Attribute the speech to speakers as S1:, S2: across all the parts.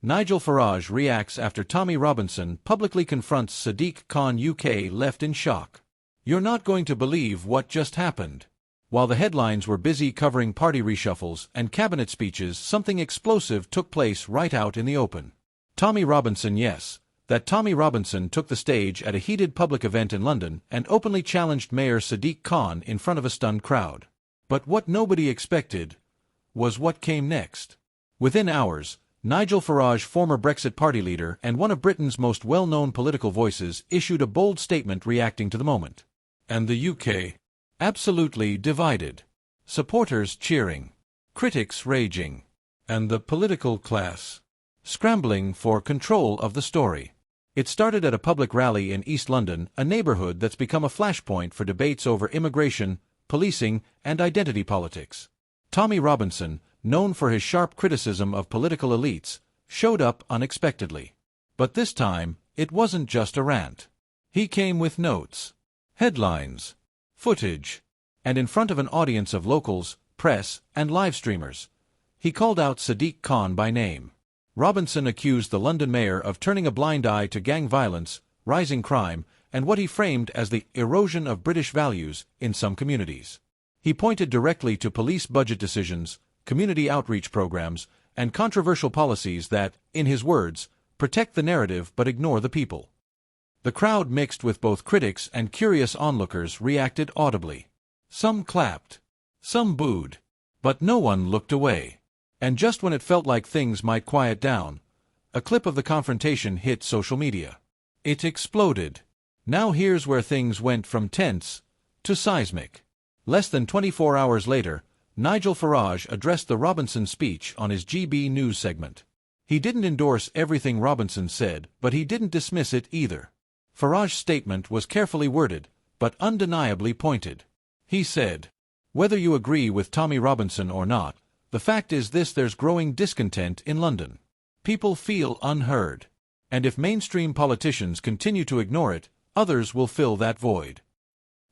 S1: Nigel Farage reacts after Tommy Robinson publicly confronts Sadiq Khan. UK left in shock. You're not going to believe what just happened. While the headlines were busy covering party reshuffles and cabinet speeches, something explosive took place right out in the open. Tommy Robinson, yes, that Tommy Robinson took the stage at a heated public event in London and openly challenged Mayor Sadiq Khan in front of a stunned crowd. But what nobody expected was what came next. Within hours, Nigel Farage, former Brexit Party leader and one of Britain's most well-known political voices, issued a bold statement reacting to the moment. And the UK? Absolutely divided. Supporters cheering. Critics raging. And the political class scrambling for control of the story. It started at a public rally in East London, a neighbourhood that's become a flashpoint for debates over immigration, policing, and identity politics. Tommy Robinson, known for his sharp criticism of political elites, showed up unexpectedly. But this time, it wasn't just a rant. He came with notes, headlines, footage, and in front of an audience of locals, press, and live streamers, he called out Sadiq Khan by name. Robinson accused the London mayor of turning a blind eye to gang violence, rising crime, and what he framed as the erosion of British values in some communities. He pointed directly to police budget decisions, community outreach programs, and controversial policies that, in his words, protect the narrative but ignore the people. The crowd, mixed with both critics and curious onlookers, reacted audibly. Some clapped, some booed, but no one looked away. And just when it felt like things might quiet down, a clip of the confrontation hit social media. It exploded. Now here's where things went from tense to seismic. Less than 24 hours later, Nigel Farage addressed the Robinson speech on his GB News segment. He didn't endorse everything Robinson said, but he didn't dismiss it either. Farage's statement was carefully worded, but undeniably pointed. He said, "Whether you agree with Tommy Robinson or not, the fact is this: there's growing discontent in London. People feel unheard. And if mainstream politicians continue to ignore it, others will fill that void."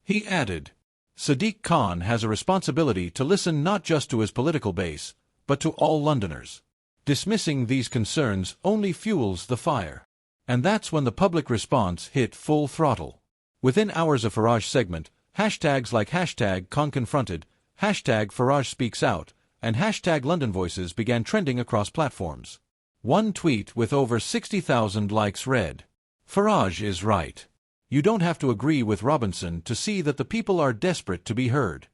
S1: He added, Sadiq Khan has a responsibility to listen not just to his political base, but to all Londoners. Dismissing these concerns only fuels the fire. And that's when the public response hit full throttle. Within hours of Farage's segment, hashtags like #KhanConfronted, #FarageSpeaksOut, and #LondonVoices began trending across platforms. One tweet with over 60,000 likes read, "Farage is right. You don't have to agree with Robinson to see that the people are desperate to be heard."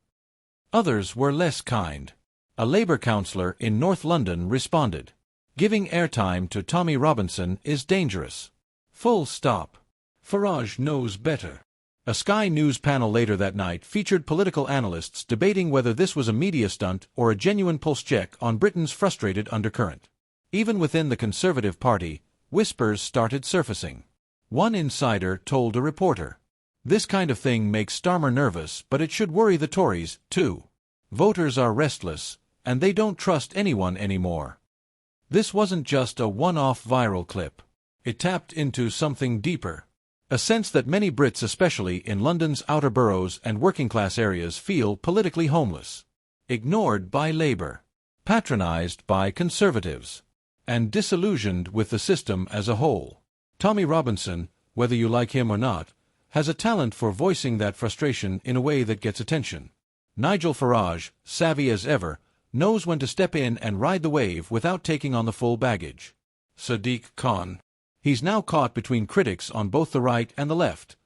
S1: Others were less kind. A Labour councillor in North London responded, "Giving airtime to Tommy Robinson is dangerous. Full stop. Farage knows better." A Sky News panel later that night featured political analysts debating whether this was a media stunt or a genuine pulse check on Britain's frustrated undercurrent. Even within the Conservative Party, whispers started surfacing. One insider told a reporter, "This kind of thing makes Starmer nervous, but it should worry the Tories, too. Voters are restless, and they don't trust anyone anymore." This wasn't just a one-off viral clip. It tapped into something deeper. A sense that many Brits, especially in London's outer boroughs and working-class areas, feel politically homeless, ignored by Labour, patronised by Conservatives, and disillusioned with the system as a whole. Tommy Robinson, whether you like him or not, has a talent for voicing that frustration in a way that gets attention. Nigel Farage, savvy as ever, knows when to step in and ride the wave without taking on the full baggage. Sadiq Khan. He's now caught between critics on both the right and the left,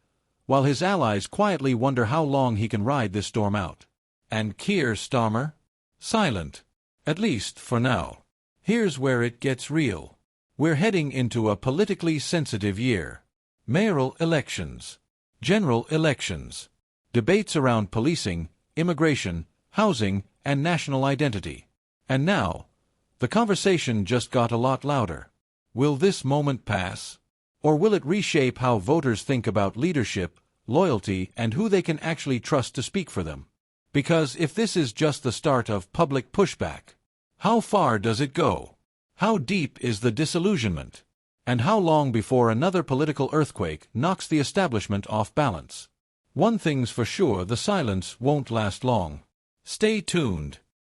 S1: while his allies quietly wonder how long he can ride this storm out. And Keir Starmer? Silent. At least for now. Here's where it gets real. We're heading into a politically sensitive year. Mayoral elections. General elections. Debates around policing, immigration, housing, and national identity. And now, the conversation just got a lot louder. Will this moment pass? Or will it reshape how voters think about leadership, loyalty, and who they can actually trust to speak for them? Because if this is just the start of public pushback, how far does it go? How deep is the disillusionment? And how long before another political earthquake knocks the establishment off balance? One thing's for sure: the silence won't last long. Stay tuned.